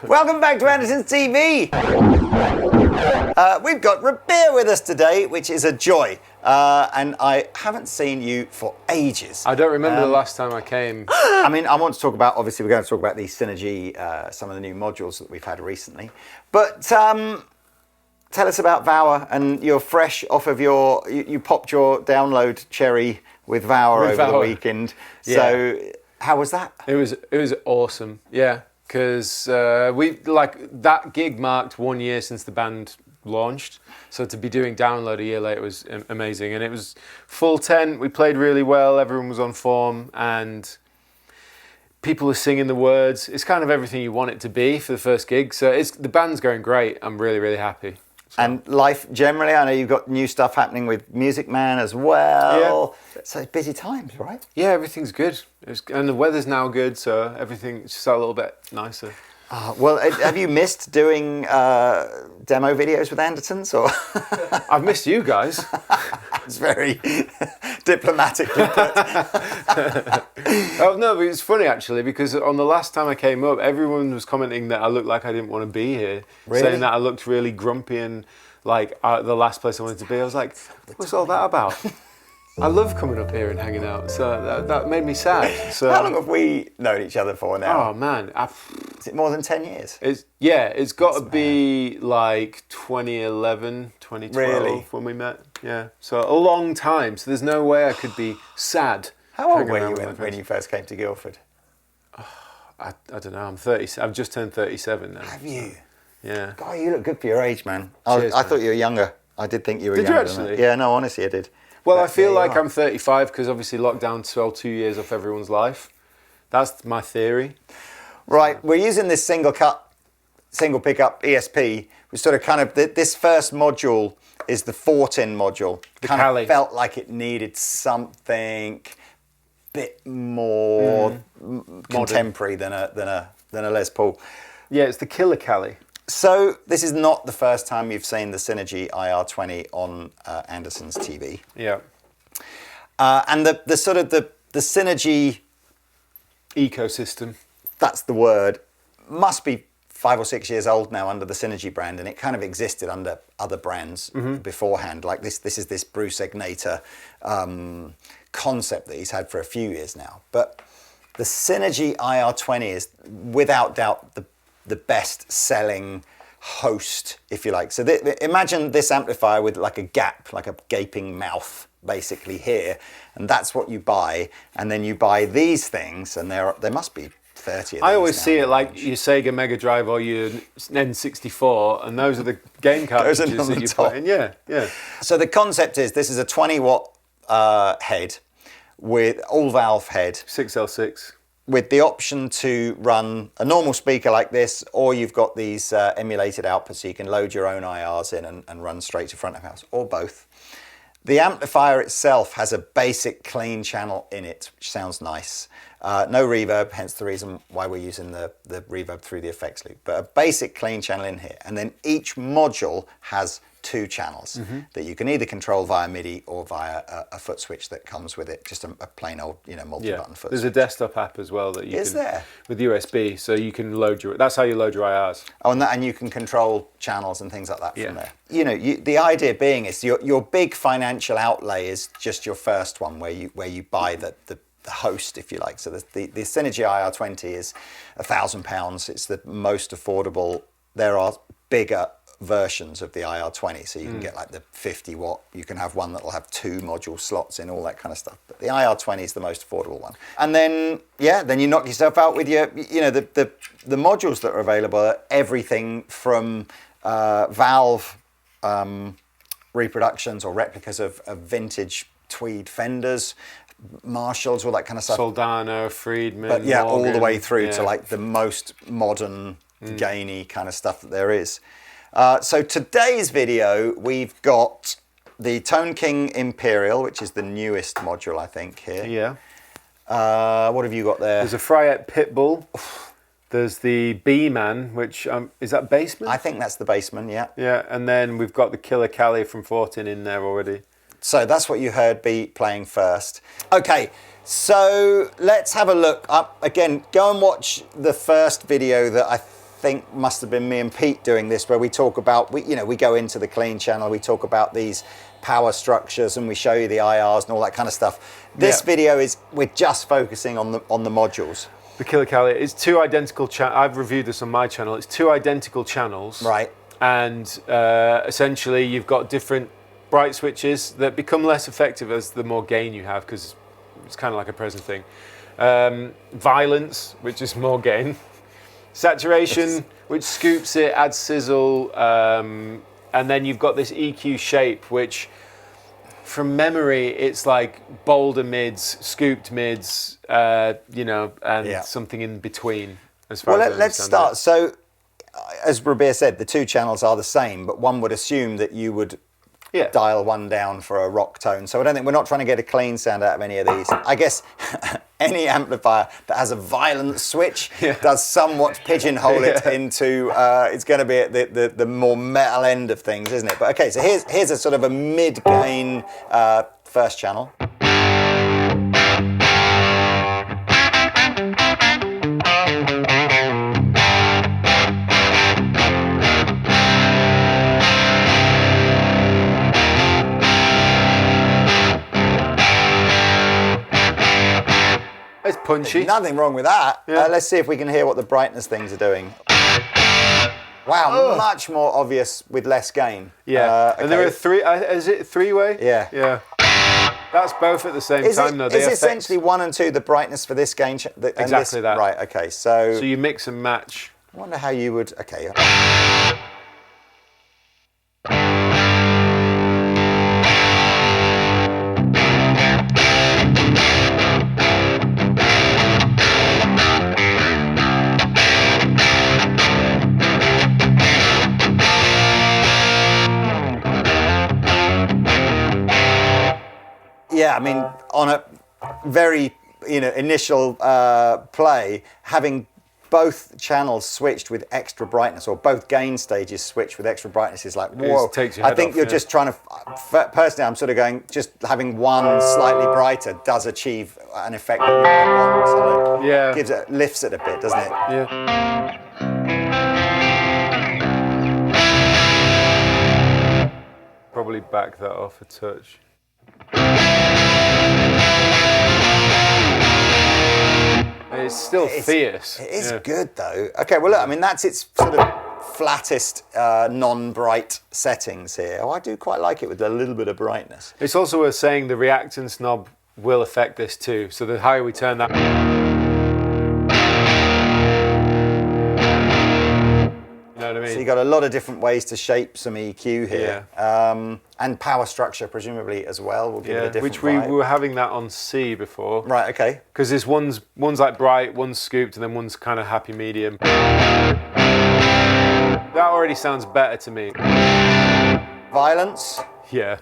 Welcome back to Andertons TV. We've got Rabea with us today, which is a joy. And I haven't seen you for ages. I don't remember the last time I came. I mean, I want to talk about, obviously, we're going to talk about the Synergy, some of the new modules that we've had recently. But tell us about Vower, and you're fresh off of your, you popped your download cherry with Vower over the weekend. Yeah. So how was that? It was awesome, yeah. Because that gig marked 1 year since the band launched, so to be doing download a year later was amazing, and it was full tent. We played really well, everyone was on form, and people were singing the words. It's kind of everything you want it to be for the first gig, so the band's going great. I'm really, really happy. So. And life generally, I know you've got new stuff happening with Music Man as well. Yeah. So it's busy times, right? Yeah, everything's good. And the weather's now good, so everything's just a little bit nicer. Well, have you missed doing demo videos with Andertons? Or I've missed you guys. It's very diplomatically put. Oh, no, but it's funny actually, because on the last time I came up, everyone was commenting that I looked like I didn't want to be here. Really? Saying that I looked really grumpy and like the last place I wanted to be. I was like, what's all that about? I love coming up here and hanging out, so that made me sad. So, how long have we known each other for now? Oh man, is it more than 10 years? It's got to be like 2011, 2012 really? When we met. Yeah, so a long time. So there's no way I could be sad. How old were you when you first came to Guildford? I don't know. I'm 30. I've just turned 37 now. Have you? Yeah. God, you look good for your age, man. Cheers, I thought you were younger. I did think you were younger. Did you actually? Than that. Yeah, no, honestly, I did. Well, I feel like I'm 35 because obviously lockdown stole 2 years off everyone's life. That's my theory. Right, we're using this single pickup ESP. We sort of kind of, this first module is the Fortin module. The kind Cali. of felt like it needed something a bit more contemporary than a Les Paul. Yeah, it's the killer Cali. So this is not the first time you've seen the Synergy IR20 on Andertons TV. Yeah. And the sort of the Synergy ecosystem, that's the word, must be 5 or 6 years old now under the Synergy brand, and it kind of existed under other brands beforehand. Like this is this Bruce Egnator concept that he's had for a few years now. But the Synergy IR20 is without doubt the best selling host, if you like. So imagine this amplifier with like a gap, like a gaping mouth basically here, and that's what you buy, and then you buy these things, and there must be 30 of I always now see it like your Sega Mega Drive or your N64, and those are the game cartridges that you put in. Yeah, yeah. So the concept is this is a 20 watt head with all valve head. 6L6. With the option to run a normal speaker like this, or you've got these emulated outputs so you can load your own IRs in and run straight to front of house, or both. The amplifier itself has a basic clean channel in it, which sounds nice. No reverb, hence the reason why we're using the reverb through the effects loop. But a basic clean channel in here. And then each module has 2 channels that you can either control via MIDI or via a foot switch that comes with it, just a plain old, multi-button foot There's switch. a desktop app as well that you Is there? With USB, so you can load that's how you load your IRs. Oh, and you can control channels and things like that from there. The idea being is your big financial outlay is just your first one where you buy the host, if you like. So the Synergy IR20 is £1,000. It's the most affordable. There are bigger versions of the IR20, so you can get like the 50 watt. You can have one that'll have 2 module slots in, all that kind of stuff. But the IR20 is the most affordable one. And then you knock yourself out with your, the modules that are available are everything from valve reproductions or replicas of vintage tweed Fenders, Marshalls, all that kind of stuff. Soldano, Friedman, but Morgan, all the way through to like the most modern, gainy kind of stuff that there is. So today's video, we've got the Tone King Imperial, which is the newest module, I think, here. Yeah. What have you got there? There's a Fryette Pitbull. There's the Bman, which, is that Bassman? I think that's the Bassman, yeah. Yeah, and then we've got the Killer Cali from Fortin in there already. So that's what you heard B playing first. Okay, So let's have a look up again. Go and watch the first video that I think must have been me and Pete doing this, where we talk about, we go into the clean channel, we talk about these power structures, and we show you the IRs and all that kind of stuff. This video we're just focusing on the modules. The killer Cali, it's two identical I've reviewed this on my channel. It's two identical channels. Right. And essentially you've got different bright switches that become less effective as the more gain you have, because it's kind of like a present thing. Violence, which is more gain. Saturation, which scoops it, adds sizzle. And then you've got this EQ shape, which from memory, it's like bolder mids, scooped mids, and something in between. As far as let's start. So, as Rabea said, the two channels are the same, but one would assume that you would dial one down for a rock tone. So I don't think we're not trying to get a clean sound out of any of these. I guess any amplifier that has a violent switch does somewhat pigeonhole it into, it's going to be at the more metal end of things, isn't it? But okay, so here's a sort of a mid-gain first channel. It's punchy. There's nothing wrong with that. Let's see if we can hear what the brightness things are doing. Wow, much more obvious with less gain. Yeah, okay. And there are three, is it three-way? Yeah. Yeah. That's both at the same time, though. Is essentially 1 and 2 the brightness for this gain? Exactly that. Right, okay, so... So you mix and match. I wonder how you would... Okay. Yeah, I mean, on a very initial play, having both channels switched with extra brightness, or both gain stages switched with extra brightness, is like, whoa. I think you're just trying to, personally, I'm sort of going, just having one slightly brighter does achieve an effect that you might want. So it lifts it a bit, doesn't it? Yeah. Probably back that off a touch. It's still fierce. It is good though. Okay, well look, I mean that's its sort of flattest non-bright settings here. Oh, I do quite like it with a little bit of brightness. It's also worth saying the reactance knob will affect this too. So the higher we turn that... So you've got a lot of different ways to shape some EQ here. And power structure, presumably, as well, will give it a different which we were having that on C before. Right, okay. Because there's one's like bright, one's scooped, and then one's kind of happy medium. That already sounds better to me. Violence? Yeah.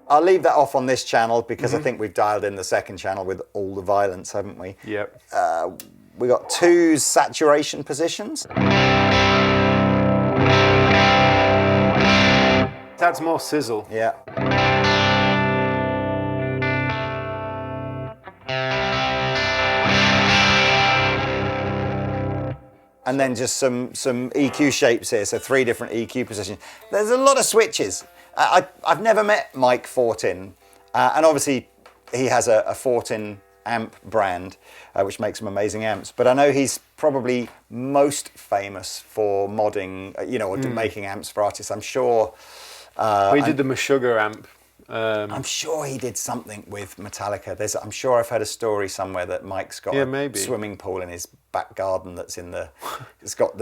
I'll leave that off on this channel because I think we've dialed in the second channel with all the violence, haven't we? Yep. We got 2 saturation positions. Adds more sizzle. Yeah. And then just some EQ shapes here, so 3 different EQ positions. There's a lot of switches. I've never met Mike Fortin, and obviously he has a Fortin amp brand, which makes some amazing amps. But I know he's probably most famous for modding, or making amps for artists. I'm sure. We did the Meshuggah amp. I'm sure he did something with Metallica. I'm sure I've heard a story somewhere that Mike's got a swimming pool in his back garden that's in the. It's got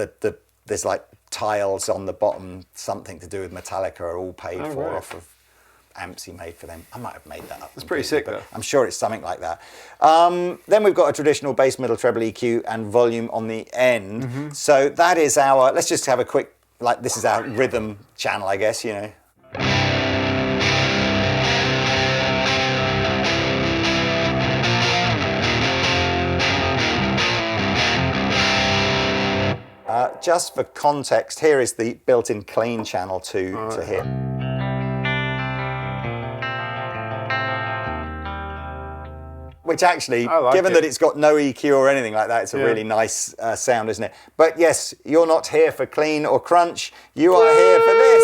there's like tiles on the bottom, something to do with Metallica, are all paid for off of amps he made for them. I might have made that up. It's pretty sick, though. I'm sure it's something like that. Then we've got a traditional bass, middle, treble EQ and volume on the end. So that is our. Let's just have a quick. This is our rhythm channel, I guess. just for context, here is the built-in clean channel to hit. Which actually, given that it's got no EQ or anything like that, it's a really nice sound, isn't it? But yes, you're not here for clean or crunch. You are here for this.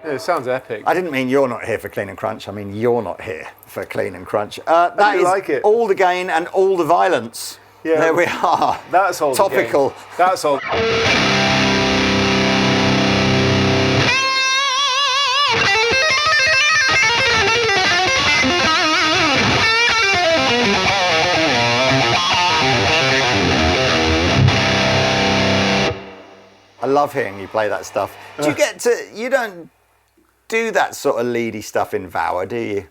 It sounds epic. I didn't mean you're not here for clean and crunch. I mean you're not here for clean and crunch. That is like it. All the gain and all the violence. Yeah. There we are. That's all. Topical. That's all. I love hearing you play that stuff. Do you get to? You don't do that sort of leady stuff in Vower, do you?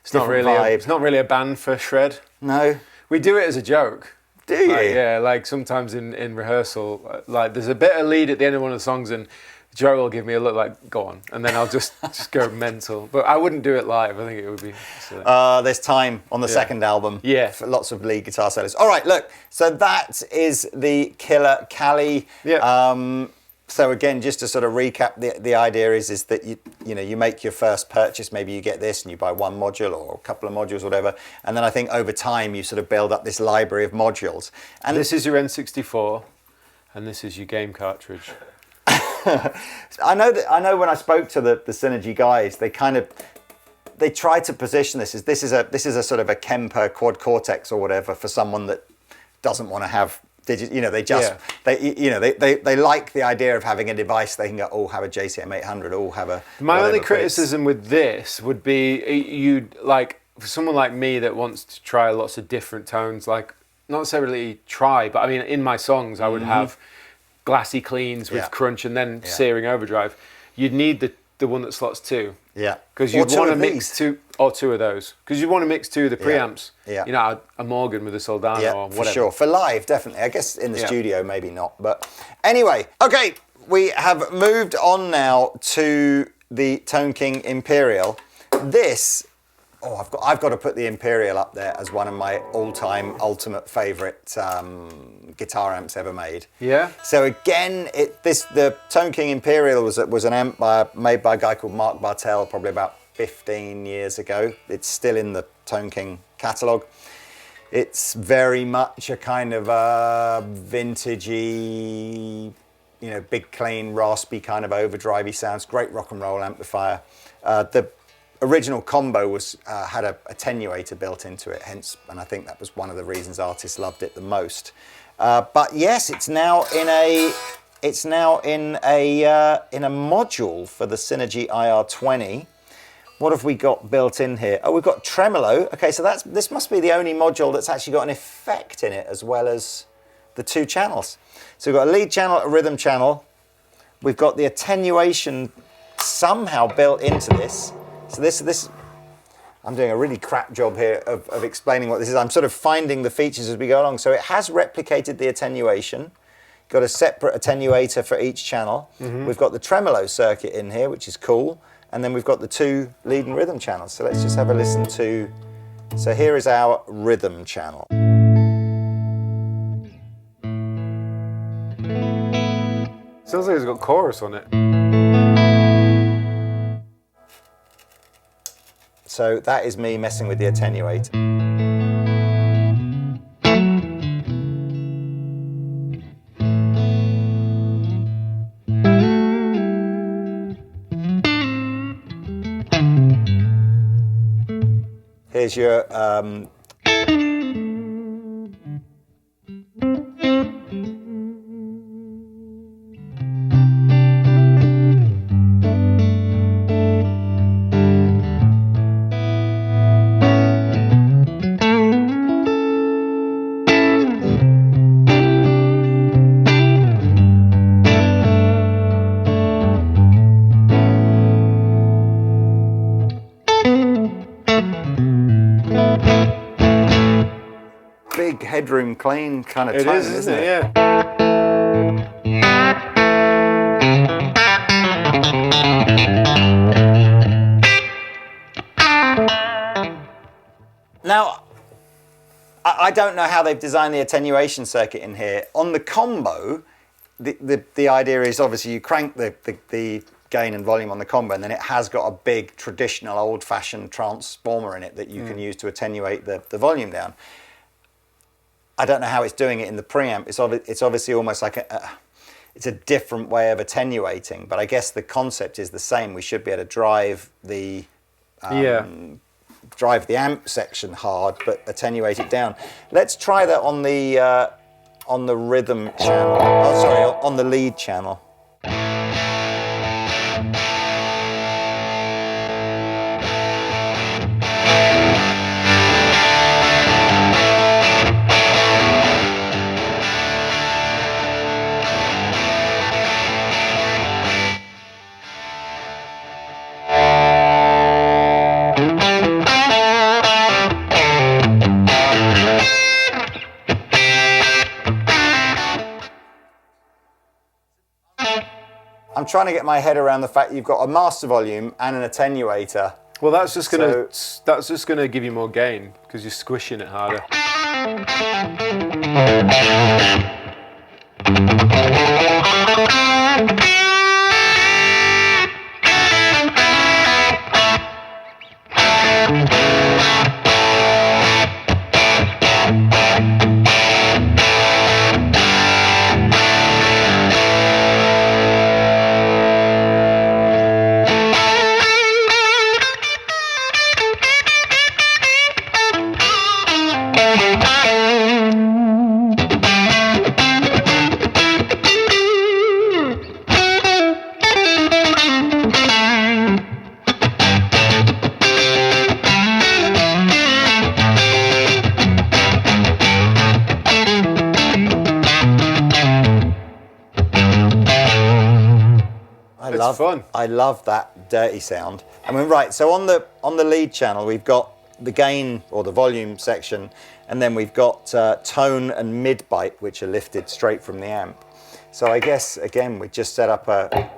It's not really a band for shred. No. We do it as a joke. Do you? Yeah, like sometimes in rehearsal, like there's a bit of lead at the end of one of the songs and Joe will give me a look like, go on, and then I'll just go mental. But I wouldn't do it live. I think it would be silly. There's time on the second album. Yeah. For lots of lead guitar solos. All right, look. So that is the Killer Cali. Yeah. So again, just to sort of recap, the idea is that you make your first purchase, maybe you get this and you buy one module or a couple of modules, whatever, and then I think over time you sort of build up this library of modules. And this is your N64, and this is your game cartridge. I know when I spoke to the Synergy guys, they try to position this as this is a sort of a Kemper quad cortex or whatever for someone that doesn't want to have. They like the idea of having a device they can go, oh, have a JCM 800, oh, have a. My only criticism with this would be for someone like me that wants to try lots of different tones, like not necessarily try, but I mean in my songs I would have glassy cleans with crunch and then searing overdrive. You'd need the one that slots two. Yeah. Because you'd want to mix two of those. Because you'd want to mix two of the preamps. Yeah. You know, a Morgan with a Soldano or whatever. For sure. For live, definitely. I guess in the studio, maybe not. But anyway, okay, we have moved on now to the Tone King Imperial. This, I've got to put the Imperial up there as one of my all-time ultimate favourite guitar amps ever made. Yeah. So again, the Tone King Imperial was an amp made by a guy called Mark Bartell probably about 15 years ago. It's still in the Tone King catalogue. It's very much a kind of vintagey, big clean, raspy kind of overdrivey sounds. Great rock and roll amplifier. The original combo had a attenuator built into it, and I think that was one of the reasons artists loved it the most. But yes, it's now in a module for the Synergy IR20. What have we got built in here? Oh, we've got tremolo. Okay, so this must be the only module that's actually got an effect in it as well as the two channels. So we've got a lead channel, a rhythm channel. We've got the attenuation somehow built into this. So this, I'm doing a really crap job here of explaining what this is. I'm sort of finding the features as we go along. So it has replicated the attenuation, got a separate attenuator for each channel. Mm-hmm. We've got the tremolo circuit in here, which is cool. And then we've got the two lead and rhythm channels. So let's just have a listen to, so here is our rhythm channel. Sounds like it's got chorus on it. So that is me messing with the attenuator. Here's your headroom clean kind of It tone, is, isn't it? Yeah. Now, I don't know how they've designed the attenuation circuit in here. On the combo, the idea is obviously you crank the gain and volume on the combo, and then it has got a big traditional old-fashioned transformer in it that you can use to attenuate the volume down. I don't know how it's doing it in the preamp. It's obviously almost like it's a different way of attenuating, but I guess the concept is the same. We should be able to drive the amp section hard, but attenuate it down. Let's try that on the rhythm channel. Oh, sorry, on the lead channel. I'm trying to get my head around the fact you've got a master volume and an attenuator. Well, that's just gonna give you more gain because you're squishing it harder. I love that dirty sound. I mean, right, so on the lead channel, we've got the gain or the volume section, and then we've got tone and mid bite, which are lifted straight from the amp. So I guess, again, we just set up a...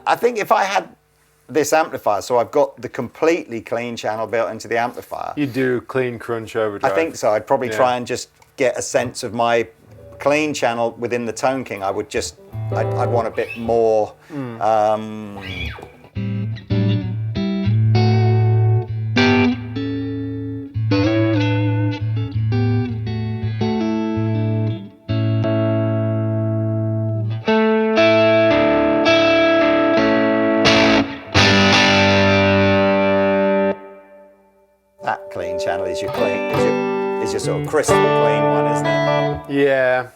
I think if I had this amplifier, so I've got the completely clean channel built into the amplifier. You do clean crunch overdrive. I think so. I'd probably try and just get a sense of my clean channel within the Tone King. I'd want a bit more. That clean channel is your sort of crystal clean one, isn't it? Yeah.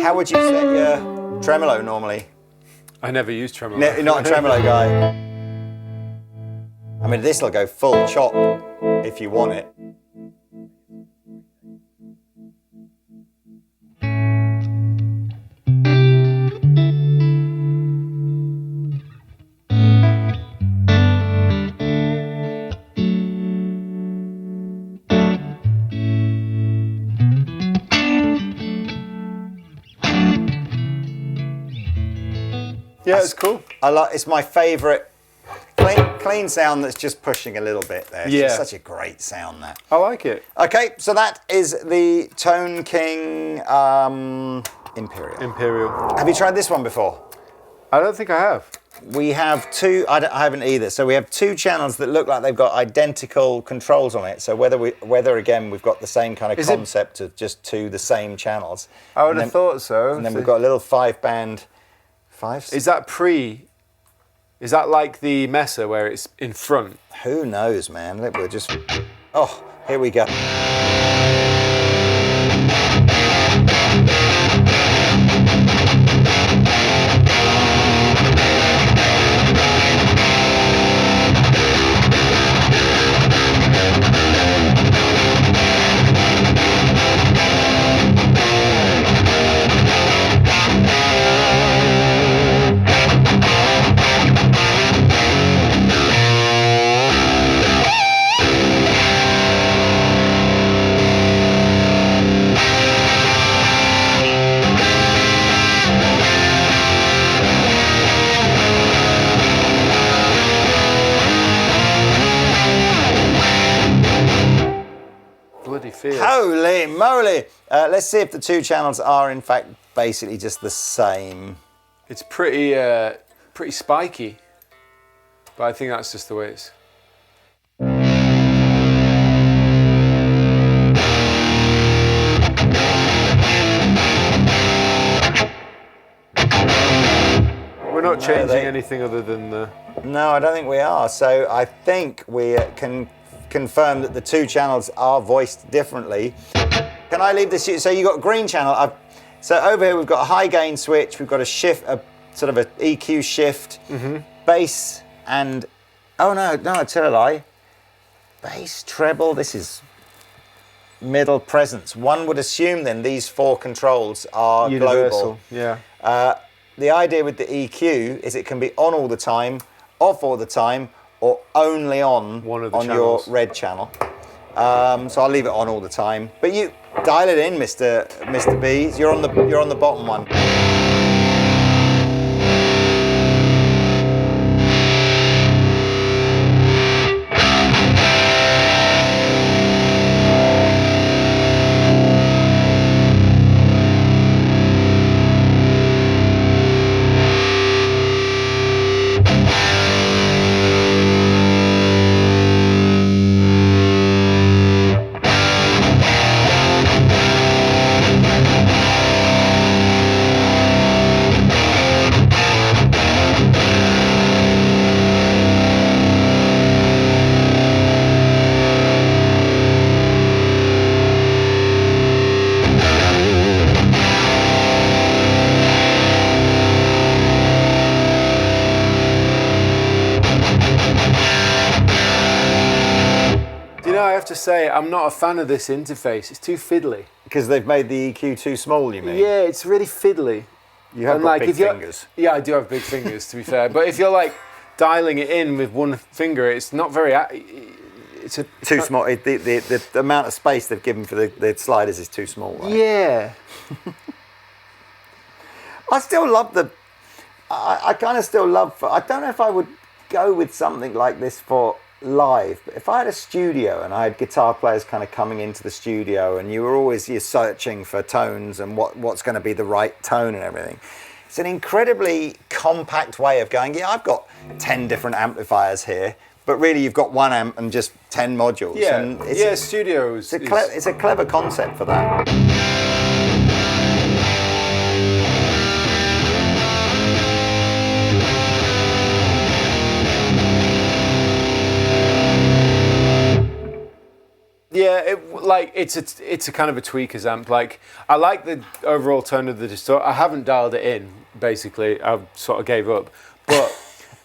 How would you set your tremolo normally? I never use tremolo. You're not a tremolo guy. I mean, this will go full chop if you want it. Yeah, it's cool. It's my favourite clean sound that's just pushing a little bit there. It's just such a great sound, that. I like it. Okay, so that is the Tone King Imperial. Imperial. Have you tried this one before? I don't think I have. we have two. I haven't either. So we have two channels that look like they've got identical controls on it. So whether again we've got the same kind of concept of just the same channels. I would have thought so. And then we've got a little 5-band. Is that Is that like the Mesa where it's in front? Who knows, man? We're just. Oh, here we go. Holy moly! Let's see if the two channels are in fact basically just the same. It's pretty spiky, but I think that's just the way it is. We're not changing anything other than the... No, I don't think we are. So I think we can confirm that the two channels are voiced differently. Can I leave this? So you got a green channel. So over here we've got a high gain switch. We've got a shift, a sort of an EQ shift, bass, and oh no, I tell a lie. Bass, treble. This is middle presence. One would assume then these four controls are universal. Global. Yeah. The idea with the EQ is it can be on all the time, off all the time, or only on your red channel. So I'll leave it on all the time. But you dial it in, Mr. B. You're on the bottom one. To say I'm not a fan of this interface. It's too fiddly. Because they've made the EQ too small, you mean? Yeah, it's really fiddly. You have got big fingers. Yeah, I do have big fingers, to be fair. But if you're like dialing it in with one finger, it's not very. It's too small. The amount of space they've given for the sliders is too small. Right? Yeah. I still love the. I kind of still love. I don't know if I would go with something like this for live, but if I had a studio and I had guitar players kind of coming into the studio and you're searching for tones and what's going to be the right tone and everything, it's an incredibly compact way of going, yeah, I've got 10 different amplifiers here, but really you've got one amp and just 10 modules. Yeah, and studios. It's a clever concept for that. Yeah, it's a kind of a tweaker's amp. Like, I like the overall tone of the distortion. I haven't dialed it in, basically. I sort of gave up. But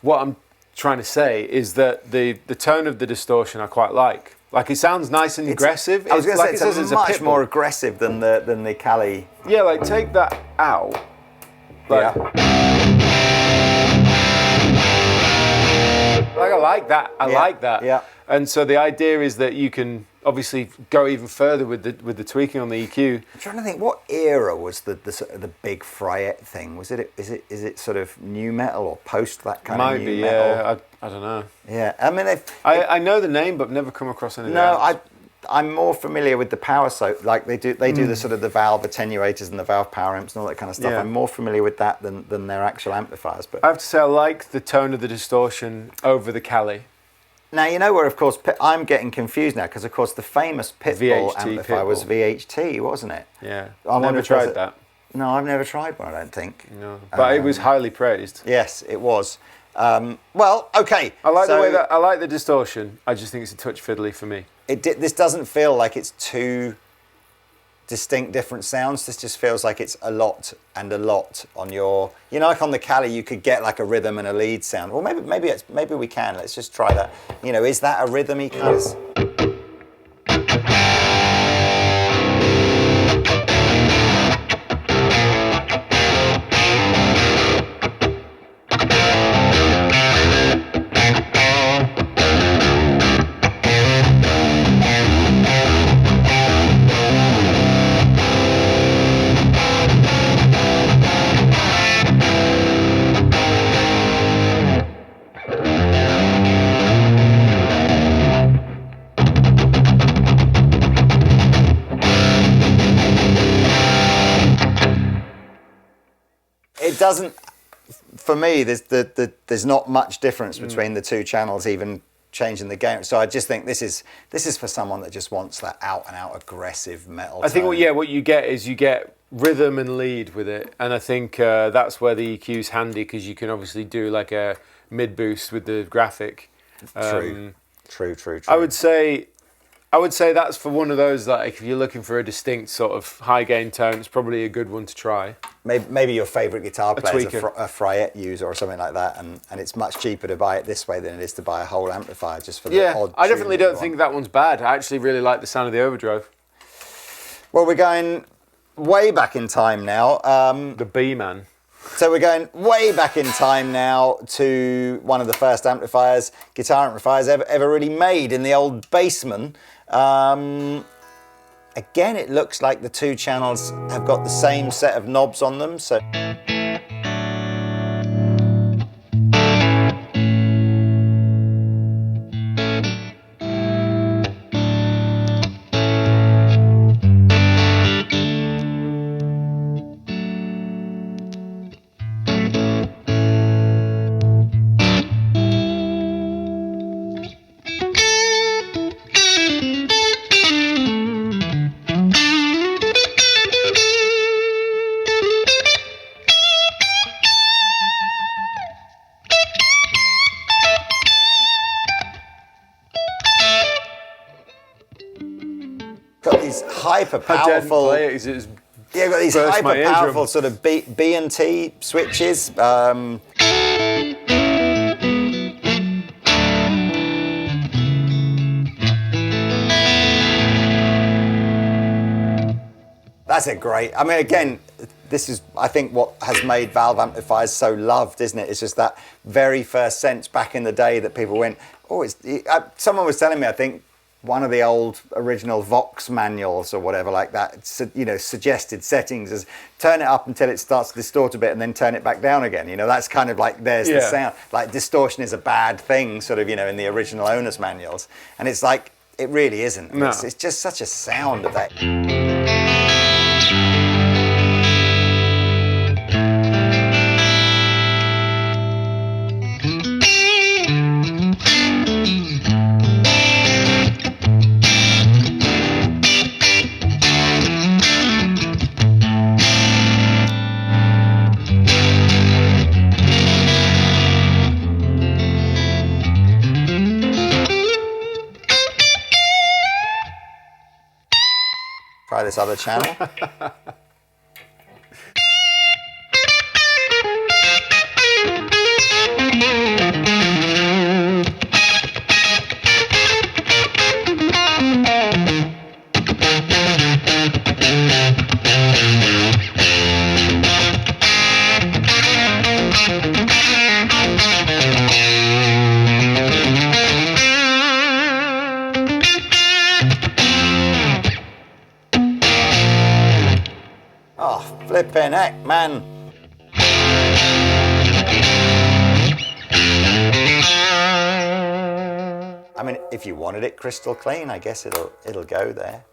what I'm trying to say is that the tone of the distortion I quite like. Like, it sounds nice and aggressive. I was going to say, it's much more aggressive than the Cali. Yeah, like, take that out. Like, Like, I like that. I like that. Yeah. And so the idea is that you can obviously go even further with the tweaking on the EQ. I'm trying to think, what era was the big Fryette thing? Is it sort of new metal or post that kind of new metal? Yeah, I don't know. Yeah, I mean, I know the name, but never come across anything else. I'm more familiar with the power like they do the sort of the valve attenuators and the valve power amps and all that kind of stuff. I'm more familiar with that than their actual amplifiers. But I have to say I like the tone of the distortion over the Cali. Now, you know where, of course, I'm getting confused now because, of course, the famous Pitbull amplifier was VHT, wasn't it? Yeah, I've never tried that. No, I've never tried one, I don't think. No, but it was highly praised. Yes, it was. Well, okay. I like the way that I like the distortion. I just think it's a touch fiddly for me. This doesn't feel like it's two distinct different sounds. This just feels like it's a lot and a lot on your. You know, like on the Cali, you could get like a rhythm and a lead sound. Well, maybe we can. Let's just try that. You know, is that a rhythmy kind of? It doesn't, for me, there's not much difference between the two channels, even changing the gain. So I just think this is for someone that just wants that out and out aggressive metal. I think what you get is you get rhythm and lead with it, and I think that's where the EQ's handy because you can obviously do like a mid boost with the graphic. True. I would say that's for one of those that if you're looking for a distinct sort of high gain tone, it's probably a good one to try. Maybe your favourite guitar player is a Fryette user or something like that, and it's much cheaper to buy it this way than it is to buy a whole amplifier just for the odd. I definitely don't think that one's bad. I actually really like the sound of the overdrive. Well, we're going way back in time now. The Bman. So we're going way back in time now to one of the first guitar amplifiers ever really made in the old Bassman. Again, it looks like the two channels have got the same set of knobs on them. So. Got these hyper powerful. You've got these hyper powerful sort of B and T switches. That's a great. I mean, again, this is I think what has made valve amplifiers so loved, isn't it? It's just that very first sense back in the day that people went, oh, it's. Someone was telling me, I think. One of the old original Vox manuals or whatever like that, you know, suggested settings as turn it up until it starts to distort a bit and then turn it back down again. You know, that's kind of like there's the sound. Like distortion is a bad thing, sort of, you know, in the original owner's manuals. And it's like, it really isn't. No. It's just such a sound of that. Try this other channel. Flipping heck, man. I mean, if you wanted it crystal clean, I guess it'll go there.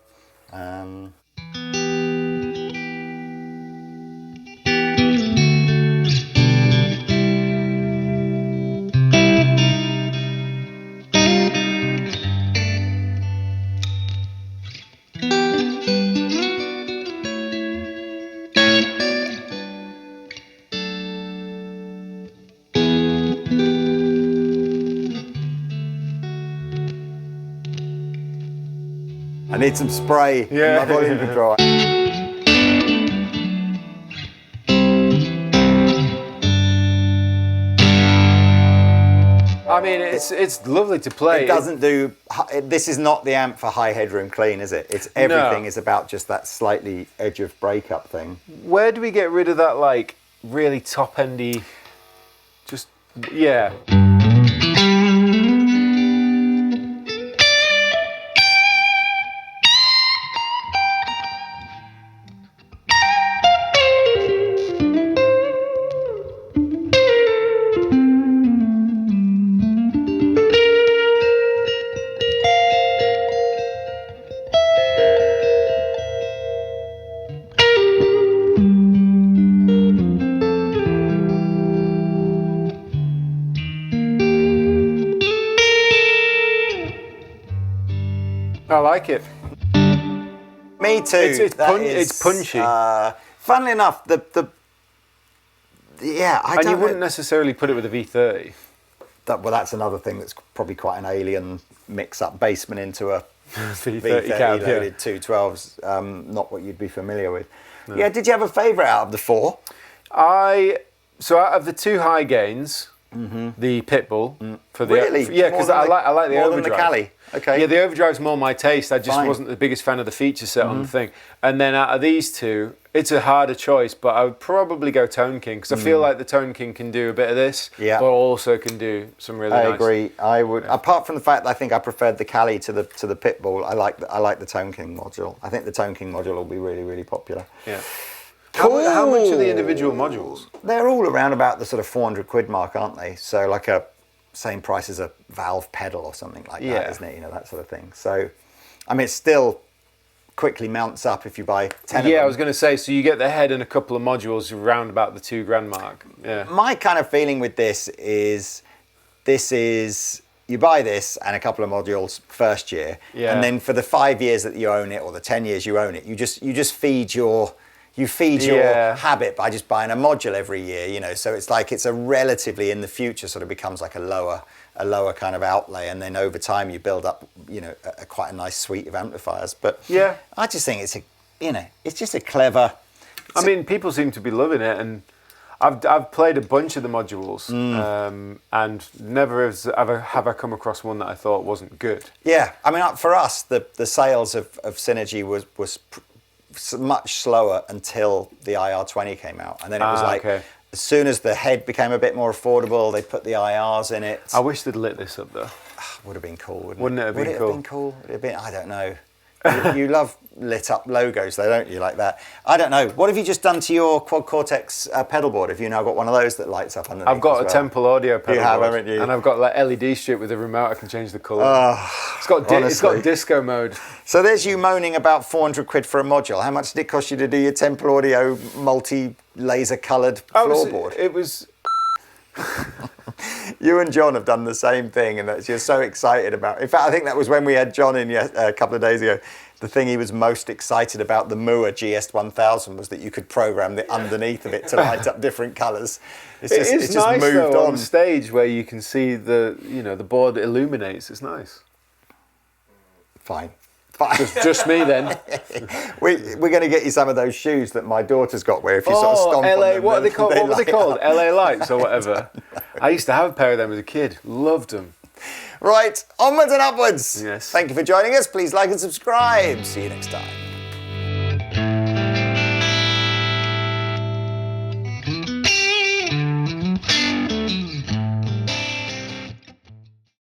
I need some spray in my volume control. I mean, it's lovely to play. It doesn't do. This is not the amp for high headroom clean, is it? It's everything is about just that slightly edge of breakup thing. Where do we get rid of that, like, really top endy? Just yeah. I like it. Me too. It's punchy. Funnily enough, I and you wouldn't necessarily put it with a V30. That's another thing that's probably quite an alien mix-up. Bassman into a V30 cab, loaded 212s. Not what you'd be familiar with. No. Yeah. Did you have a favourite out of the four? So out of the two high gains, the Pitbull for the really, because I like the more overdrive. Than the Cali. Okay. Yeah, the overdrive's more my taste. I just wasn't the biggest fan of the feature set on the thing. And then out of these two, it's a harder choice, but I would probably go Tone King because I feel like the Tone King can do a bit of this, but also can do some really nice. I agree. I would. Yeah. Apart from the fact that I think I preferred the Cali to the Pitbull, I like the Tone King module. I think the Tone King module will be really, really popular. Yeah. Cool. How much are the individual modules? They're all around about the sort of 400 quid mark, aren't they? So like same price as a valve pedal or something like that, isn't it? You know, that sort of thing. So, I mean, it still quickly mounts up if you buy 10 of them. Yeah, I was going to say, so you get the head and a couple of modules around about the £2,000 mark. Yeah. My kind of feeling with this is you buy this and a couple of modules first year, and then for the 5 years that you own it or the 10 years you own it, you just feed your habit by just buying a module every year, you know. So it's like it's a relatively in the future sort of becomes like a lower kind of outlay, and then over time you build up, you know, quite a nice suite of amplifiers. But yeah, I just think it's just a clever. I mean, people seem to be loving it, and I've played a bunch of the modules, and never have I come across one that I thought wasn't good. Yeah, I mean, for us, the sales of Synergy was much slower until the IR20 came out, and then it was as soon as the head became a bit more affordable, they put the IRs in it. I wish they'd lit this up though. Would have been cool, wouldn't it? Would it have been cool? Would it have been? I don't know. You love lit up logos though, don't you? Like that. I don't know. What have you just done to your Quad Cortex pedal board? Have you now got one of those that lights up underneath? I've got a Temple Audio pedal board. Haven't you? And I've got like LED strip with a remote. I can change the colour. It's got disco mode. So there's you moaning about 400 quid for a module. How much did it cost you to do your Temple Audio multi-laser coloured floorboard? It was... You and John have done the same thing, and that you're so excited about. In fact, I think that was when we had John in a couple of days ago. The thing he was most excited about the Mua GS1000 was that you could program the underneath of it to light up different colours. It's just nice moved though, on stage where you can see the board illuminates. It's nice. Fine. Just me then. We're going to get you some of those shoes that my daughter's got, where if you sort of stomp LA, on them, what are they called? What were they called? Up. LA Lights or whatever. I used to have a pair of them as a kid. Loved them. Right, onwards and upwards. Yes. Thank you for joining us. Please like and subscribe. See you next time.